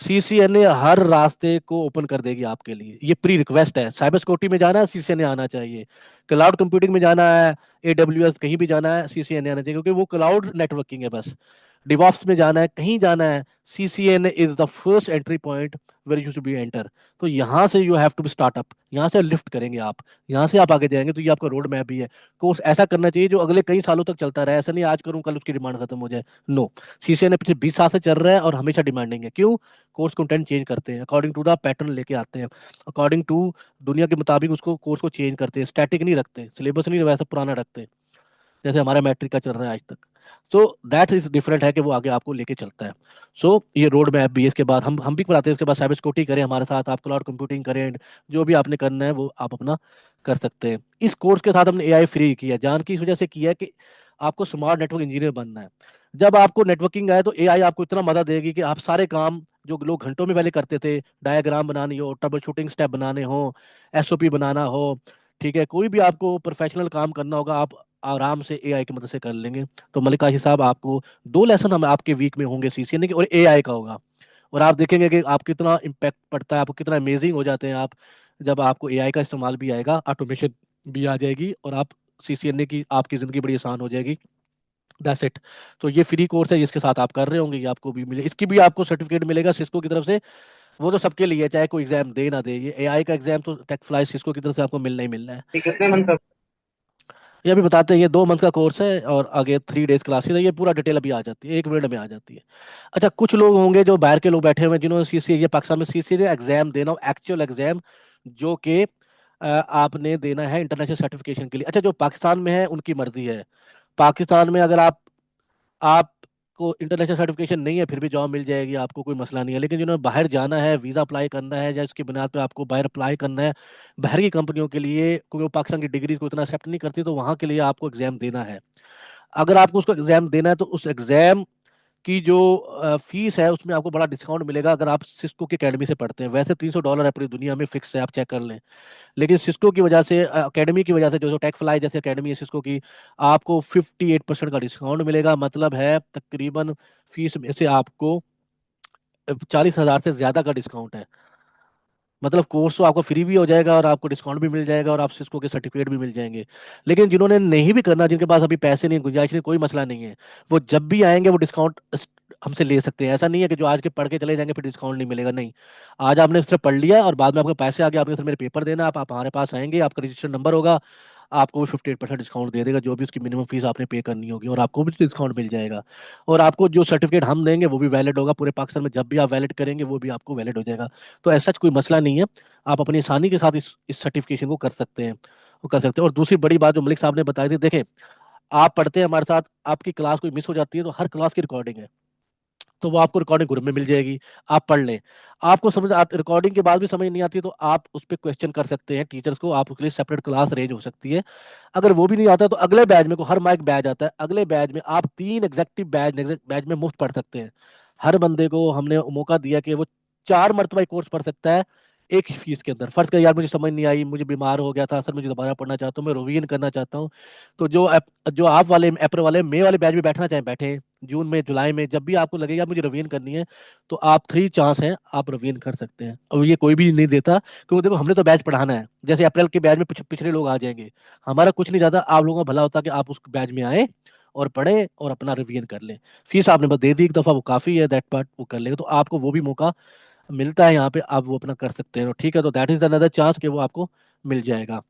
CCNA हर रास्ते को open कर देगी आपके लिए। ये प्री रिक्वेस्ट है। साइबर सिक्योरिटी में जाना है, सीसीएनए आना चाहिए। क्लाउड कंप्यूटिंग में जाना है, एडब्ल्यूएस कहीं भी जाना है, सीसीएनए आना चाहिए, क्योंकि वो क्लाउड नेटवर्किंग है बस। डिवॉप्स में जाना है, कहीं जाना है, CCNA is the first entry point where you should be enter. तो यहाँ से you have to be startup, यहाँ से लिफ्ट करेंगे आप, यहाँ से आप आगे जाएंगे। तो ये आपका रोड मैप भी है। कोर्स ऐसा करना चाहिए जो अगले कई सालों तक चलता रहे। ऐसा नहीं आज करूँ कल उसकी डिमांड खत्म हो जाए। नो, सीसीएनए पिछले 20 साल से चल रहा है और हमेशा डिमांडिंग है। क्यों? कोर्स कंटेंट चेंज करते हैं, अकॉर्डिंग टू द पैटर्न लेके आते हैं, अकॉर्डिंग टू दुनिया के मुताबिक उसको कोर्स को चेंज करते हैं। स्टैटिक नहीं रखते, सिलेबस नहीं वैसा पुराना रखते, जैसे हमारा मैट्रिक का चल रहा है आज तक। सो दैट इज डिफरेंट है कि वो आगे आपको लेके चलता है। सो ये रोड मैप भी है। इसके बाद हम भी पढ़ाते हैं। इसके बाद साइबर सिक्योरिटी करें हमारे साथ, आप क्लाउड कंप्यूटिंग करें, जो भी आपने करना है वो आप अपना कर सकते हैं। इस कोर्स के साथ हमने एआई फ्री किया, जान की इस वजह से किया है कि आपको स्मार्ट नेटवर्क इंजीनियर बनना है। जब आपको नेटवर्किंग आए तो एआई आपको इतना मदद देगी कि आप सारे काम जो लोग घंटों में पहले करते थे, डायग्राम बनानी हो, ट्रबल शूटिंग स्टेप बनाने हो, एसओपी बनाना हो, ठीक है, कोई भी आपको प्रोफेशनल काम करना होगा, आप आराम से एआई की मदद से कर लेंगे। तो मलिक काशी साहब, आपको 2 लेसन हम आपके वीक में होंगे, सीसीएनए के और एआई का होगा। और आप देखेंगे कि आप कितना इम्पैक्ट पड़ता है, आपको कितना अमेजिंग हो जाते हैं आप, जब आपको एआई का इस्तेमाल भी आएगा, ऑटोमेशन भी आ जाएगी, और आप सीसीएनए की आपकी ज़िंदगी बड़ी आसान हो जाएगी। That's it. तो ये फ्री कोर्स है जिसके साथ आप कर रहे होंगे, ये आपको भी मिले, इसकी भी आपको सर्टिफिकेट मिलेगा सिस्को की तरफ से। वो तो सबके लिए है, चाहे कोई एग्जाम दे ना दे। ये एआई का एग्जाम तो टेक फ्लाई सिस्को की तरफ से आपको मिलना ही मिलना है। ये कितने मंथ का? ये अभी बताते हैं, ये 2 मंथ का कोर्स है और आगे 3 डेज क्लासेस है। ये पूरा डिटेल अभी आ जाती है, 1 मिनट में आ जाती है। अच्छा, कुछ लोग होंगे जो बाहर के लोग बैठे हुए हैं जिन्होंने सीसीए, ये पाकिस्तान में सीसीए एग्जाम देना हो, एक्चुअल एग्जाम, जो कि आपने देना है इंटरनेशनल सर्टिफिकेशन के लिए। अच्छा, जो पाकिस्तान में है उनकी मर्जी है। पाकिस्तान में अगर आपको इंटरनेशनल सर्टिफिकेशन नहीं है फिर भी जॉब मिल जाएगी, आपको कोई मसला नहीं है। लेकिन जिन्होंने बाहर जाना है, वीज़ा अप्लाई करना है, या इसकी बुनियाद पे आपको बाहर अप्लाई करना है बाहर की कंपनियों के लिए, क्योंकि वो पाकिस्तान की डिग्री को इतना एक्सेप्ट नहीं करती, तो वहाँ के लिए आपको एग्जाम देना है। अगर आपको उसको एग्जाम देना है तो उस एग्जाम की जो फीस है उसमें आपको बड़ा डिस्काउंट मिलेगा अगर आप सिस्को की अकेडमी से पढ़ते हैं। वैसे $300 है पूरी दुनिया में, फिक्स है, आप चेक कर लें। लेकिन सिस्को की वजह से, अकेडमी की वजह से, जो टेक फ्लाई जैसे अकेडमी है सिस्को की, आपको 58% का डिस्काउंट मिलेगा। मतलब है तकरीबन फीस में से आपको 40,000 से ज्यादा का डिस्काउंट है। मतलब कोर्स तो आपको फ्री भी हो जाएगा और आपको डिस्काउंट भी मिल जाएगा और आप सिस्को के सर्टिफिकेट भी मिल जाएंगे। लेकिन जिन्होंने नहीं भी करना, जिनके पास अभी पैसे नहीं, गुंजाइश नहीं, कोई मसला नहीं है, वो जब भी आएंगे वो डिस्काउंट हमसे ले सकते हैं। ऐसा नहीं है कि जो आज के पढ़ के चले जाएंगे फिर डिस्काउंट नहीं मिलेगा, नहीं। आज आपने सिर्फ पढ़ लिया और बाद में आपके पैसे आ गए, आपने सिर्फ मेरे पेपर देना, आप हमारे पास आएंगे, आपका रजिस्टर्ड नंबर होगा, आपको 58% डिस्काउंट दे देगा, जो भी उसकी मिनिमम फीस आपने पे करनी होगी, और आपको भी डिस्काउंट मिल जाएगा। और आपको जो सर्टिफिकेट हम देंगे वो भी वैलिड होगा पूरे पाकिस्तान में, जब भी आप वैलिड करेंगे वो भी आपको वैलिड हो जाएगा। तो ऐसा कोई मसला नहीं है, आप अपनी आसानी के साथ इस सर्टिफिकेशन को कर सकते हैं, वो कर सकते हैं। और दूसरी बड़ी बात जो मलिक साहब ने बताई थी, देखें, आप पढ़ते हैं हमारे साथ, आपकी क्लास कोई मिस हो जाती है तो हर क्लास की रिकॉर्डिंग है, तो वो आपको रिकॉर्डिंग ग्रुप में मिल जाएगी, आप पढ़ लें। आपको समझ रिकॉर्डिंग के बाद भी समझ नहीं आती तो आप उस पर क्वेश्चन कर सकते हैं टीचर्स को, आप उसके लिए सेपरेट क्लास अरेंज हो सकती है। अगर वो भी नहीं आता तो अगले बैच में को हर माइक बैच आता है, अगले बैच में आप 3 एग्जेक्टिव बैच में मुफ्त पढ़ सकते हैं। हर बंदे को हमने मौका दिया कि वो 4 मरतबा कोर्स पढ़ सकता है एक ही फीस के अंदर। फर्ज कर यार मुझे समझ नहीं आई, मुझे बीमार हो गया था सर, मुझे दोबारा पढ़ना चाहता हूँ, मैं रिवीजन करना चाहता हूँ। तो जो आप वाले अप्रैल वाले मई वाले बैच में बैठना चाहें बैठे, जून में, जुलाई में, जब भी आपको लगेगा मुझे रिवीजन करनी है, तो आप 3 चांस हैं, आप रिवीजन कर सकते हैं। और ये कोई भी नहीं देता, क्योंकि देखो हमने तो बैच पढ़ाना है। जैसे अप्रैल के बैच में पिछले लोग आ जाएंगे, हमारा कुछ नहीं जाता, आप लोगों का भला होता कि आप उस बैच में आए और पढ़े और अपना रिवीजन कर लें। फीस आपने बस दे दी एक दफ़ा, वो काफ़ी है, दैट पार्ट वो कर लेंगे, तो आपको वो भी मौका मिलता है यहाँ पे, आप वो अपना कर सकते हैं। तो ठीक है, तो दैट इज अनदर चांस कि वो आपको मिल जाएगा।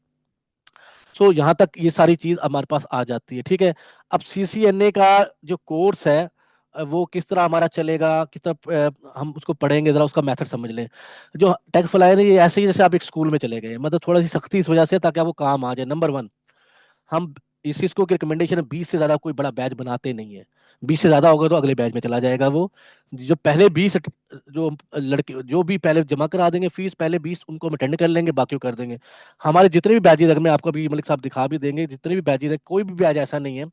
सो यहाँ तक ये सारी चीज हमारे पास आ जाती है, ठीक है। अब सीसीएनए का जो कोर्स है, वो किस तरह हमारा चलेगा, किस तरह हम उसको पढ़ेंगे, जरा उसका मेथड समझ लें। जो टेक फ्लाई है ये ऐसे ही जैसे आप एक स्कूल में चले गए, मतलब थोड़ा सी सख्ती इस वजह से ताकि आपको काम आ जाए। नंबर 1, हम इस चीज को की रिकमेंडेशन है, 20 से ज्यादा कोई बड़ा बैच बनाते नहीं है। 20 से ज्यादा होगा तो अगले बैच में चला जाएगा वो। जो पहले 20 जो लड़के जो भी पहले जमा करा देंगे फीस, पहले 20 उनको हम अटेंड कर लेंगे, बाकी को कर देंगे। हमारे जितने भी बैचेज, अगर मैं आपको अभी मलिक साहब दिखा भी देंगे, जितने भी बैचेज है, कोई भी बैच ऐसा नहीं है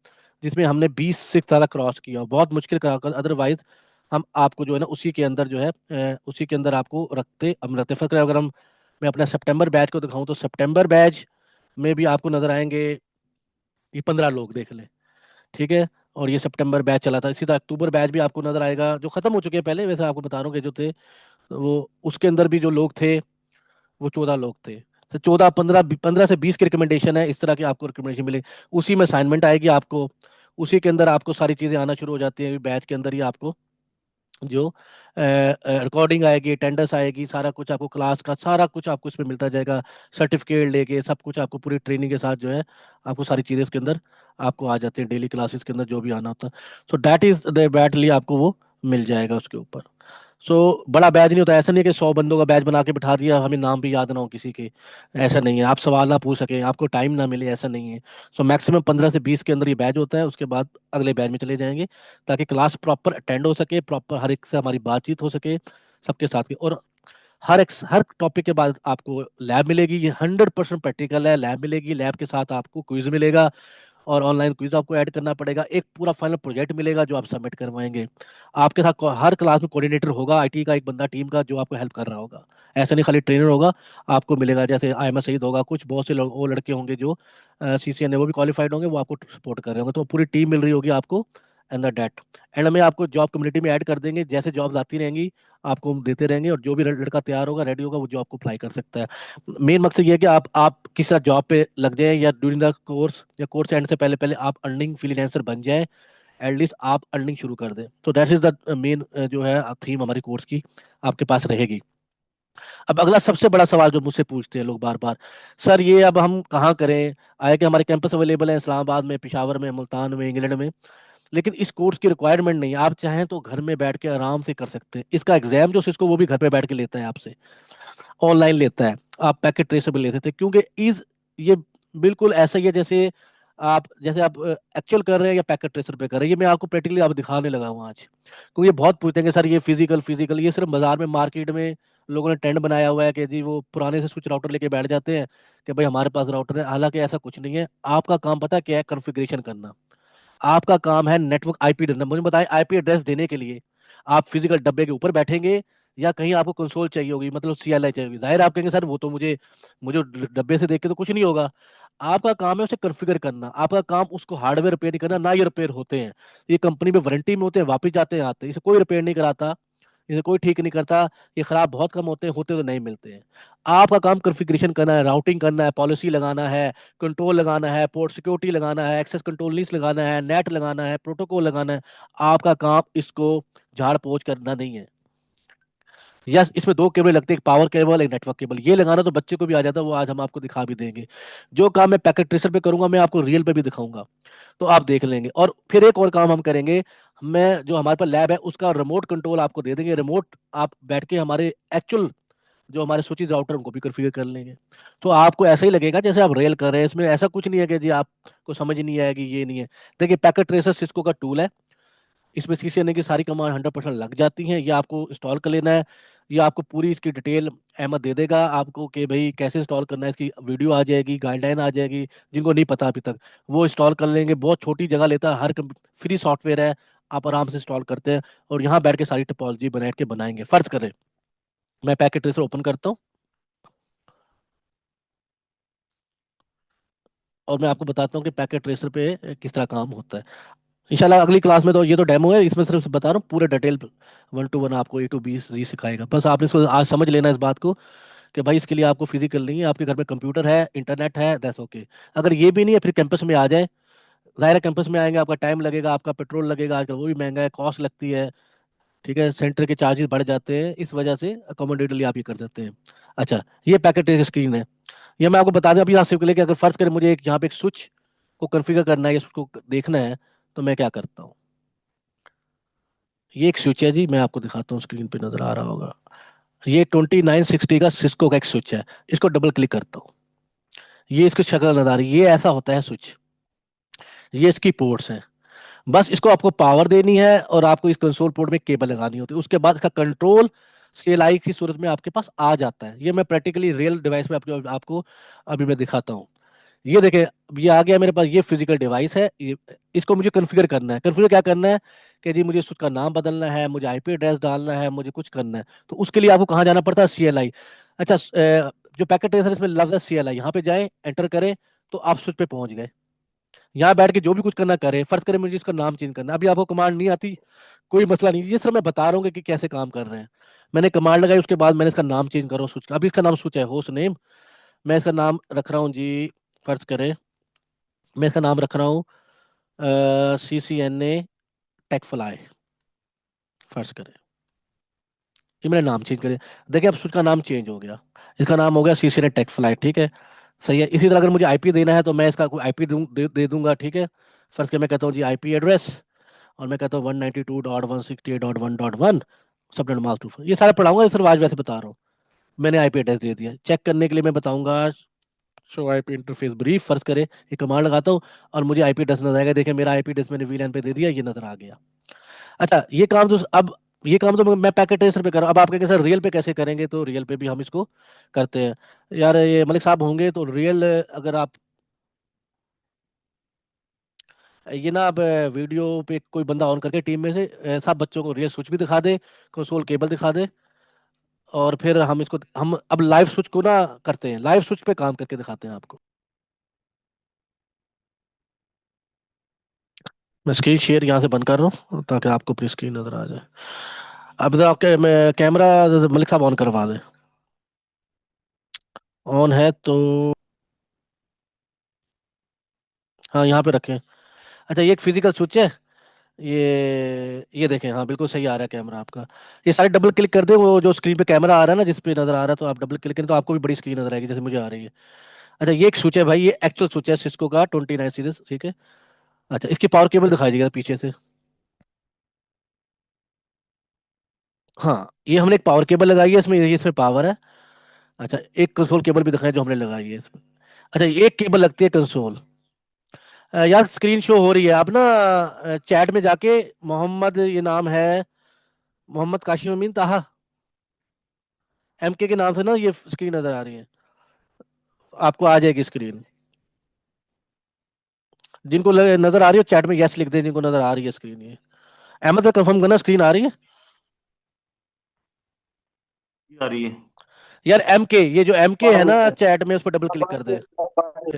जिसमें हमने 20 से ज्यादा क्रॉस किया हो, बहुत मुश्किल करा। अदरवाइज हम आपको जो है ना उसी के अंदर जो है उसी के अंदर आपको रखते फक्र। अगर मैं अपना सितंबर बैच को दिखाऊं तो सितंबर बैच में भी आपको नजर आएंगे ये 15 लोग, देख ले, ठीक है। और ये सितंबर बैच चला था, इसी तरह अक्टूबर बैच भी आपको नजर आएगा, जो खत्म हो चुके हैं पहले, वैसे आपको बता रहा हूँ कि जो थे वो उसके अंदर भी जो लोग थे वो 14 लोग थे। तो 14 15 15 से 20 की रिकमेंडेशन है, इस तरह की आपको रिकमेंडेशन मिले। उसी में असाइनमेंट आएगी आपको, उसी के अंदर आपको सारी चीज़ें आना शुरू हो जाती हैं बैच के अंदर ही आपको। जो रिकॉर्डिंग आएगी, अटेंडेंस आएगी, सारा कुछ आपको क्लास का सारा कुछ आपको इसमें मिलता जाएगा। सर्टिफिकेट लेके सब कुछ आपको पूरी ट्रेनिंग के साथ जो है आपको सारी चीज़ें इसके अंदर आपको आ जाती हैं, डेली क्लासेस के अंदर जो भी आना होता है। सो दैट इज द बैटली आपको वो मिल जाएगा उसके ऊपर। सो बड़ा बैच नहीं होता, ऐसा नहीं है कि 100 बंदों का बैच बना के बिठा दिया हमें नाम भी याद ना हो किसी के। ऐसा नहीं है, आप सवाल ना पूछ सकें, आपको टाइम ना मिले, ऐसा नहीं है। सो मैक्सिमम 15 से 20 के अंदर ये बैच होता है, उसके बाद अगले बैच में चले जाएंगे, ताकि क्लास प्रॉपर अटेंड हो सके, प्रॉपर हर एक से हमारी बातचीत हो सके सबके साथ की। और हर टॉपिक के बाद आपको लैब मिलेगी, ये 100% प्रैक्टिकल है। लैब मिलेगी, लैब के साथ आपको क्विज मिलेगा, और ऑनलाइन क्विज आपको ऐड करना पड़ेगा। एक पूरा फाइनल प्रोजेक्ट मिलेगा जो आप सबमिट करवाएंगे। आपके साथ हर क्लास में कोऑर्डिनेटर होगा, आईटी का एक बंदा टीम का, जो आपको हेल्प कर रहा होगा। ऐसा नहीं खाली ट्रेनर होगा, आपको मिलेगा। जैसे आयमा सईद होगा, कुछ बहुत से लोग वो लड़के होंगे जो सीसीएन है, वो भी क्वालिफाइड होंगे, वो आपको सपोर्ट कर रहे होंगे। तो पूरी टीम मिल रही होगी आपको। एंड डेट एंड में आपको जॉब कम्युनिटी में ऐड कर देंगे, जैसे जॉब्स आती रहेंगी आपको हम देते रहेंगे, और जो भी लड़का तैयार होगा, रेडी होगा, वो जॉब को अप्लाई कर सकता है। मेन मकसद ये है कि आप किसी तरह जॉब पे लग जाएं, या ड्यूरिंग द कोर्स या कोर्स एंड से पहले पहले आप अर्निंग फ्रीलांसर बन जाएं। एटलीस्ट आप अर्निंग शुरू कर दें। तो दैट इज द मेन जो है थीम हमारी कोर्स की आपके पास रहेगी। अब अगला सबसे बड़ा सवाल जो मुझसे पूछते हैं लोग बार बार, सर ये अब हम कहाँ करें? आए कि हमारे कैंपस अवेलेबल है इस्लामाबाद में, पिशावर में, मुल्तान में, इंग्लैंड में, लेकिन इस कोर्स की रिक्वायरमेंट नहीं है। आप चाहें तो घर में बैठ के आराम से कर सकते हैं। इसका एग्जाम जो सिस्को वो भी घर पे बैठ के लेता है आपसे, ऑनलाइन लेता है। आप पैकेट ट्रेसेबल ले सकते हैं, क्योंकि इज ये बिल्कुल ऐसा ही है जैसे आप एक्चुअल कर रहे हैं या पैकेट ट्रेसर पे कर रहे हैं। ये मैं आपको प्रैक्टिकली आप दिखाने लगा हूँ आज, क्योंकि ये बहुत पूछते हैं कि सर ये फिजिकल फिजिकल, ये सिर्फ बाजार में मार्केट में लोगों ने ट्रेंड बनाया हुआ है कि जी वो पुराने से स्विच राउटर लेके बैठ जाते हैं कि भाई हमारे पास राउटर है। हालांकि ऐसा कुछ नहीं है। आपका काम पता है क्या है? कॉन्फ़िगरेशन करना। आपका काम है नेटवर्क आईपी देना। मुझे बताएं, आईपी एड्रेस देने के लिए आप फिजिकल डब्बे के ऊपर बैठेंगे, या कहीं आपको कंसोल चाहिए होगी, मतलब सीएलआई चाहिए होगी? जाहिर है आप कहेंगे सर वो तो मुझे मुझे डब्बे से देख के तो कुछ नहीं होगा। आपका काम है उसे कॉन्फ़िगर करना। आपका काम उसको हार्डवेयर रिपेयर नहीं करना, ना ये रिपेयर होते हैं। ये कंपनी में वारंटी में होते हैं, वापस जाते हैं आते हैं, इसे कोई रिपेयर नहीं कराता, इसे कोई ठीक नहीं करता। ये खराब बहुत कम होते हैं, होते तो नहीं मिलते हैं। आपका काम कॉन्फ़िगरेशन करना है, राउटिंग करना है, पॉलिसी लगाना है, कंट्रोल लगाना है, पोर्ट सिक्योरिटी लगाना है, एक्सेस कंट्रोल लिस्ट लगाना है, नेट लगाना है, प्रोटोकॉल लगाना है। आपका काम इसको झाड़ पोंछ करना नहीं है। यस, इसमें दो केबल लगते हैं, एक पावर केबल, एक नेटवर्क केबल। ये लगाना तो बच्चे को भी आ जाता है, वो आज हम आपको दिखा भी देंगे। जो काम मैं पैकेट ट्रेसर पे करूंगा, मैं आपको रियल पे भी दिखाऊंगा, तो आप देख लेंगे। और फिर एक और काम हम करेंगे, मैं जो हमारे पास लैब है उसका रिमोट कंट्रोल आपको दे देंगे। रिमोट आप बैठ के हमारे एक्चुअल जो हमारे स्विचेस राउटर उनको भी कॉन्फ़िगर कर लेंगे। तो आपको ऐसा ही लगेगा जैसे आप रेल कर रहे हैं। इसमें ऐसा कुछ नहीं है कि जी आपको समझ नहीं आएगी, ये नहीं है। देखिए, पैकेट ट्रेसर सिस्को का टूल है, इसमें सीसीएनए की सारी कमांड 100% लग जाती हैं। ये आपको इंस्टॉल कर लेना है। ये आपको पूरी इसकी डिटेल अहमद दे देगा आपको कि भाई कैसे इंस्टॉल करना है। इसकी वीडियो आ जाएगी, गाइडलाइन आ जाएगी, जिनको नहीं पता अभी तक वो इंस्टॉल कर लेंगे। बहुत छोटी जगह लेता है, फ्री सॉफ्टवेयर है, आप आराम से इंस्टॉल करते हैं और यहाँ बैठ के सारी टोपोलॉजी बना के बनाएंगे। फर्ज करें मैं पैकेट ट्रेसर ओपन करता हूँ और मैं आपको बताता हूँ कि पैकेट ट्रेसर पे किस तरह काम होता है। इंशाल्लाह अगली क्लास में, तो ये तो डेमो है, इसमें सिर्फ बता रहा हूँ पूरे डिटेल 1 to 1 आपको A to B जी सिखाएगा। बस आपने इसको आज समझ लेना इस बात को कि भाई इसके लिए आपको फिजिकल नहीं है, आपके घर में कंप्यूटर है, इंटरनेट है, दैट्स ओके। अगर ये भी नहीं है, फिर कैंपस में आ जाए। जाहिर है कैंपस में आएंगे, आपका टाइम लगेगा, आपका पेट्रोल लगेगा, आजकल वो भी महंगा है, कॉस्ट लगती है। ठीक है, सेंटर के चार्जेस बढ़ जाते हैं, इस वजह से अकोमोडेटली आप ये कर देते हैं। अच्छा, ये पैकेट स्क्रीन है। ये मैं आपको बता दें अभी, आप सिर्फ लेके अगर फर्ज करें मुझे एक यहाँ पे एक स्विच को कॉन्फ़िगर करना है या उसको देखना है, तो मैं क्या करता हूँ। ये एक स्विच है जी, मैं आपको दिखाता हूँ, स्क्रीन पे नजर आ रहा होगा। ये 2960 का सिस्को का एक स्विच है। इसको डबल क्लिक करता हूँ, ये इसकी शक्ल नजर आ रही है, ये ऐसा होता है स्विच। ये इसकी पोर्ट्स हैं। बस इसको आपको पावर देनी है और आपको इस कंसोल पोर्ट में केबल लगानी होती है। उसके बाद इसका कंट्रोल CLI की सूरत में आपके पास आ जाता है। ये मैं प्रैक्टिकली रियल डिवाइस में आपको अभी मैं दिखाता हूँ। ये देखें, ये आ गया मेरे पास, ये फिजिकल डिवाइस है। ये इसको मुझे कॉन्फ़िगर करना है। कॉन्फ़िगर क्या करना है कि जी मुझे उसका नाम बदलना है, मुझे आईपी एड्रेस डालना है, मुझे कुछ करना है। तो उसके लिए आपको कहाँ जाना पड़ता है? CLI। अच्छा, जो पैकेट ट्रेसर इसमें लफ्ज़ है CLI, यहाँ पे जाए, एंटर करें, तो आप स्विच पे पहुंच गए। यहाँ बैठ के जो भी कुछ करना करें। फर्ज करें मुझे इसका नाम चेंज करना है, अभी आपको कमांड नहीं आती, कोई मसला नहीं, ये सर मैं बता रहा हूँ कि कैसे काम कर रहे हैं। मैंने कमांड लगाई, उसके बाद मैंने इसका नाम चेंज करा स्विच का। अभी इसका नाम स्विच है, होस्ट नेम। मैं इसका नाम रख रहा हूँ जी, फर्ज करें मैं इसका नाम रख रहा हूँ CCNA टेक फ्लाई, फर्ज करें। ये मैंने नाम चेंज करे। देखिए अब स्विच का नाम चेंज हो गया, इसका नाम हो गया CCNA टेक फ्लाई, ठीक है। सही है। इसी तरह अगर मुझे आईपी देना है तो मैं इसका कोई आईपी दे दूंगा, ठीक है। फर्ज के मैं कहता हूँ जी आईपी एड्रेस, और मैं कहता हूँ 192.168.1.1 सबनेट मास्क 2। ये सारा पढ़ाऊंगा सर, आज वैसे बता रहा हूँ। मैंने आईपी एड्रेस दे दिया। चेक करने के लिए मैं बताऊंगा शो आईपी इंटरफेस ब्रीफ, फर्ज करे ये कमांड लगाता हूँ और मुझे आईपी एड्रेस नजर आएगा। देखिए मेरा आईपी एड्रेस मैंने वीलैन पे दे दिया, ये नजर आ गया। अच्छा ये काम तो अब, ये काम तो मैं पैकेट ट्रेसर पे कर रहा हूँ। अब आप कहेंगे सर रियल पे कैसे करेंगे, तो रियल पे भी हम इसको करते हैं। यार ये मलिक साहब होंगे तो रियल, अगर आप ये ना, अब वीडियो पे कोई बंदा ऑन करके टीम में से सब बच्चों को रियल स्विच भी दिखा दे, कंसोल केबल दिखा दे, और फिर हम इसको, हम अब लाइव स्विच को ना करते हैं, लाइव स्विच पे काम करके दिखाते हैं आपको। मैं स्क्रीन शेयर यहाँ से बंद कर रहा हूँ ताकि आपको पूरी स्क्रीन नजर आ जाए। अब इधर आपके मैं कैमरा मलिक साहब ऑन करवा दें। ऑन है तो हाँ यहाँ पे रखें। अच्छा ये एक फिजिकल स्विच है। ये देखें, हाँ बिल्कुल सही आ रहा है कैमरा आपका। ये सारे डबल क्लिक कर दें, वो जो स्क्रीन पे कैमरा आ रहा है ना, जिस पे नजर आ रहा है, तो आप डबल क्लिक करें तो आपको भी बड़ी स्क्रीन नजर आएगी जैसे मुझे आ रही है। अच्छा ये एक स्विच है भाई, ये एक्चुअल स्विच है सिस्को का 29 सीरीज, ठीक है। अच्छा इसकी पावर केबल दिखाई देगा पीछे से। हाँ ये हमने एक पावर केबल लगाई है इसमें, ये इसमें पावर है। अच्छा एक कंसोल केबल भी दिखाई जो हमने लगाई है इसमें। अच्छा ये एक केबल लगती है कंसोल। यार स्क्रीन शो हो रही है, आप ना चैट में जाके मोहम्मद, ये नाम है मोहम्मद काशिम अमीन ताहा, MK के नाम से ना ये स्क्रीन नजर आ रही है, आपको आ जाएगी स्क्रीन। जिनको नजर आ रही है चैट में यस लिख दे, जिनको नजर आ रही है स्क्रीन। ये अहमद का कंफर्म करना, स्क्रीन आ रही है। आ रही है। यार MK, ये जो MK है ना चैट में, उस पर डबल क्लिक कर दे,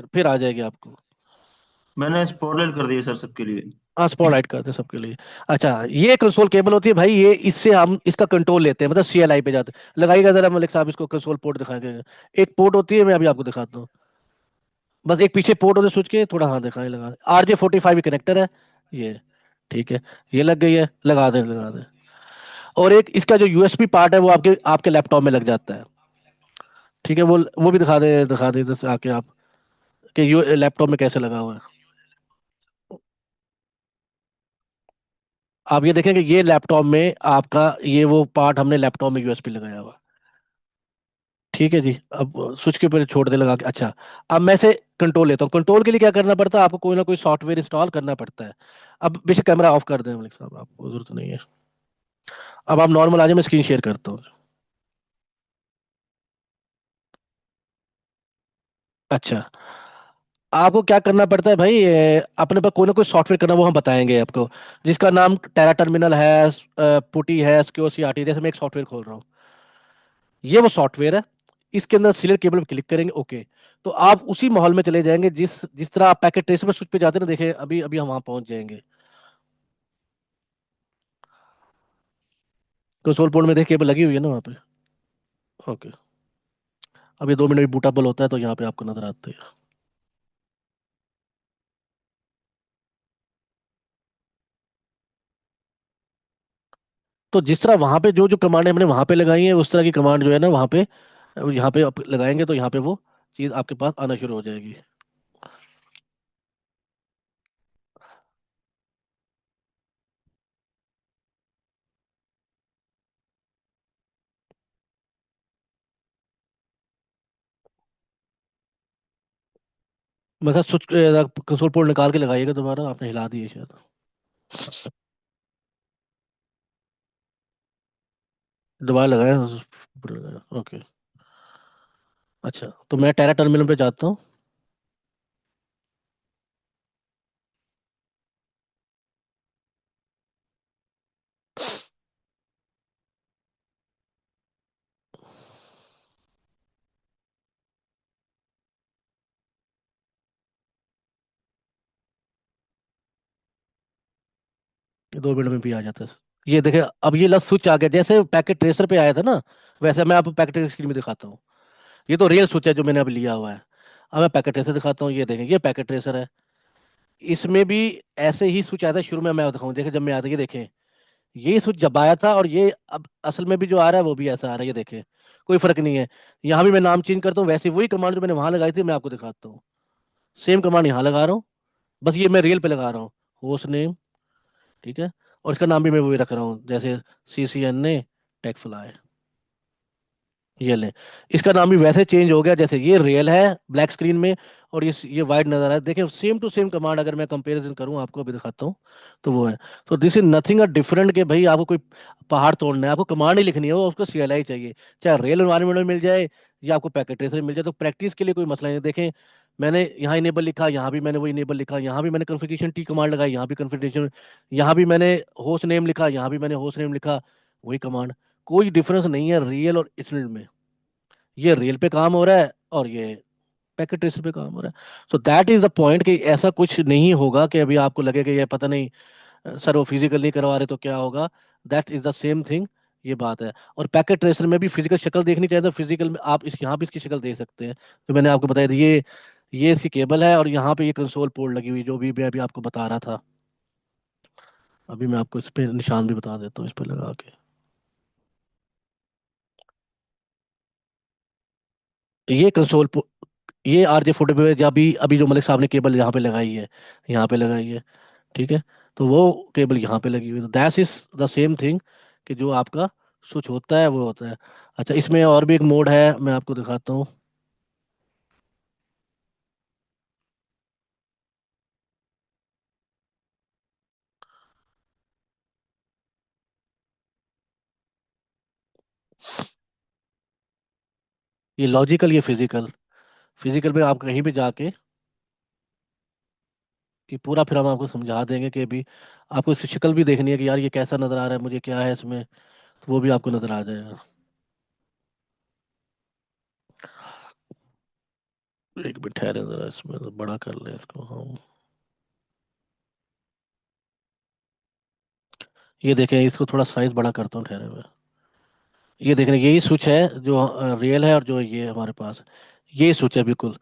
फिर आ जाएगी आपको। मैंने स्पॉटलाइट कर दिया सर सबके लिए। हाँ स्पॉटलाइट करते हैं सबके लिए। अच्छा ये कंसोल केबल होती है भाई, ये इससे हम इसका कंट्रोल लेते हैं, मतलब CLI पे जाते हैं। लगाइएगा जरा मलिक साहब इसको, कंसोल पोर्ट दिखाएंगे। एक पोर्ट होती है, मैं अभी आपको दिखाता हूँ। बस एक पीछे पोर्ट होते स्विच के, थोड़ा हाँ दिखाएं, लगा RJ45 कनेक्टर है ये, ठीक है। ये लग गई है, लगा दें लगा दें। और एक इसका जो USB पार्ट है वो आपके आपके लैपटॉप में लग जाता है, ठीक है। वो भी दिखा दे जैसे आके आप, कि यू लैपटॉप में कैसे लगा हुआ है। आप ये देखेंगे ये लैपटॉप में आपका, ये वो पार्ट हमने लैपटॉप में USB लगाया हुआ है। ठीक है जी। अब स्विच के ऊपर छोड़ दे लगा के। अच्छा अब मैं से कंट्रोल लेता हूँ। कंट्रोल के लिए क्या करना पड़ता है आपको, कोई ना कोई सॉफ्टवेयर इंस्टॉल करना पड़ता है। अब बेशक कैमरा ऑफ कर दें मलिक साहब, आपको जरूरत नहीं है। अब आप नॉर्मल आ जाए, मैं स्क्रीन शेयर करता हूँ। अच्छा आपको क्या करना पड़ता है भाई, अपने पास कोई ना कोई सॉफ्टवेयर करना, वो हम बताएंगे आपको, जिसका नाम टेरा टर्मिनल है, पुटी है, SQCRT, जैसे मैं एक सॉफ्टवेयर खोल रहा हूँ, ये वो सॉफ्टवेयर है। इसके अंदर सीरियल केबल पे क्लिक करेंगे, ओके। तो आप उसी माहौल में चले जाएंगे जिस जिस तरह आप पैकेट ट्रेस पर स्विच पे जाते हैं ना, देखें अभी अभी हम वहां पहुंच जाएंगे। कंसोल पोर्ट में देख केबल लगी हुई है ना वहाँ पे, ओके। अभी 2 मिनट बूटाबल होता है तो यहाँ पे आपको नजर आते हैं। तो जिस तरह वहां पे जो जो कमांड हमने वहां पे लगाई है, उस तरह की कमांड जो है ना वहां पे, यहाँ पे आप लगाएंगे तो यहाँ पे वो चीज आपके पास आना शुरू हो जाएगी। स्विच कंसोल पोर्ट निकाल के लगाइएगा दोबारा, आपने हिला दिए शायद। दोबारा लगाया, ओके। अच्छा तो मैं टेरा टर्मिनल पे जाता हूँ। 2 मिनट में भी आ जाता है। ये देखें, अब ये लफ्ट स्विच आ गया, जैसे पैकेट ट्रेसर पे आया था ना, वैसे मैं आपको पैकेट ट्रेसर स्क्रीन में दिखाता हूँ। ये तो रियल स्विच है जो मैंने अब लिया हुआ है। अब मैं पैकेट ट्रेसर दिखाता हूँ, ये देखें, ये पैकेट ट्रेसर है। इसमें भी ऐसे ही स्विच आया था शुरू में, मैं दिखाऊँ, देखें जब मैं आता, ये देखें, ये स्विच जब आया था, और ये अब असल में भी जो आ रहा है वो भी ऐसा आ रहा है, ये देखें, कोई फर्क नहीं है। यहाँ भी मैं नाम चेंज करता हूँ, वैसे वही कमांड जो मैंने वहां लगाई थी मैं आपको दिखाता हूँ। सेम कमांड यहाँ लगा रहा हूँ, बस ये मैं रियल पे लगा रहा हूँ, होस्ट नेम, ठीक है। और इसका नाम भी मैं वही रख रहा हूँ, जैसे CCNA टेक फ्लाई, ये ले। इसका नाम भी वैसे चेंज हो गया, जैसे ये रियल है ब्लैक स्क्रीन में, और ये वाइट नजर आ रहा है। देखिए सेम टू सेम कमांड, अगर मैं कंपैरिजन करूं आपको अभी दिखाता हूं, तो वो है। तो this is nothing a different, कि भाई आपको कोई पहाड़ तोड़ना है, आपको कमांड ही लिखनी है, वो उसको CLI चाहिए, चाहे रियल एनवायरनमेंट में मिल जाए या आपको पैकेट ट्रेसर में मिल जाए। तो प्रैक्टिस के लिए कोई मसला नहीं है। देखें, मैंने यहाँ इनेबल लिखा, यहाँ भी मैंने वो इनेबल लिखा, यहाँ भी मैंने कॉन्फ़िगरेशन टी कमांड लगाई, यहाँ भी कॉन्फ़िगरेशन, यहाँ भी मैंने होस्ट नेम लिखा, यहाँ भी मैंने होस्ट नेम लिखा, वही कमांड। कोई डिफरेंस नहीं है रियल और इंटरनेट में। ये रेल पे काम हो रहा है और ये पैकेट ट्रेसर पे काम हो रहा है। So that is the point, कि ऐसा कुछ नहीं होगा कि अभी आपको लगे कि ये पता नहीं, सर वो फिजिकल नहीं करवा रहे तो क्या होगा। That is the same thing, ये बात है। और पैकेट ट्रेसर में भी फिजिकल शक्ल देखनी चाहिए, तो फिजिकल में आप इस यहाँ भी इसकी शक्ल देख सकते हैं, तो मैंने आपको बताया था, ये इसकी केबल है, और यहाँ पे ये कंसोल पोर्ट लगी हुई, जो भी मैं अभी आपको बता रहा था। अभी मैं आपको इस पे निशान भी बता देता हूँ, इस पे लगा के। ये कंसोल, ये RJ40 पे, जब भी अभी जो मलिक साहब ने केबल यहाँ पे लगाई है, यहाँ पे लगाई है, ठीक है, तो वो केबल यहाँ पे लगी हुई है, that is the same thing, कि जो आपका स्विच होता है वो होता है। अच्छा, इसमें और भी एक मोड है, मैं आपको दिखाता हूँ। ये लॉजिकल, ये फिजिकल। फिजिकल में आप कहीं भी जाके, ये पूरा फिर हम आपको समझा देंगे, कि अभी आपको इसकी शक्ल भी देखनी है, कि यार ये कैसा नज़र आ रहा है मुझे, क्या है इसमें, तो वो भी आपको नज़र आ जाएगा। एक मिनट ठहरे जरा, इसमें तो बड़ा कर ले इसको हम। ये देखें, इसको थोड़ा साइज बड़ा करता हूँ, ठहरे में। ये देख रहे हैं, यही स्विच है जो रियल है, और जो ये हमारे पास ये स्विच है बिल्कुल।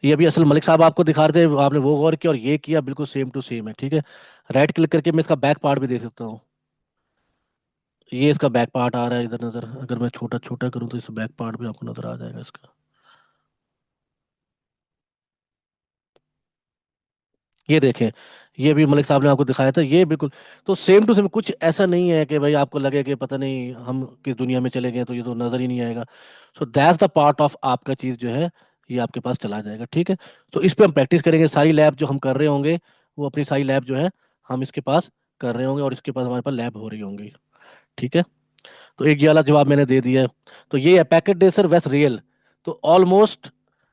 ये अभी असल मलिक साहब आपको दिखा रहे थे, आपने वो गौर किया और ये किया, बिल्कुल सेम टू सेम है, ठीक है। राइट क्लिक करके मैं इसका बैक पार्ट भी दे सकता हूँ। ये इसका बैक पार्ट आ रहा है इधर नजर, अगर मैं छोटा छोटा करूँ तो इस बैक पार्ट भी आपको नजर आ जाएगा इसका। ये देखें, ये भी मलिक साहब ने आपको दिखाया था, ये बिल्कुल। तो सेम टू सेम, कुछ ऐसा नहीं है कि भाई आपको लगे कि पता नहीं हम किस दुनिया में चले गए, तो ये तो नजर ही नहीं आएगा। So that's the part of आपका चीज़ जो है, ये आपके पास चला जाएगा, ठीक है। तो इस पे हम प्रैक्टिस करेंगे, सारी लैब जो हम कर रहे होंगे, वो अपनी सारी लैब जो है हम इसके पास कर रहे होंगे, और इसके पास हमारे पास लैब हो रही होंगी, ठीक है। तो एक ये वाला जवाब मैंने दे दिया है। तो ये है पैकेट डेसर वेस्ट रियल। तो ऑलमोस्ट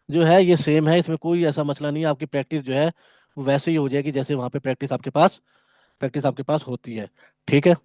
जो है ये सेम है, इसमें कोई ऐसा मसला नहीं है। आपकी प्रैक्टिस जो है वो वैसे ही हो जाएगी, जैसे वहाँ पे प्रैक्टिस आपके पास होती है, ठीक है।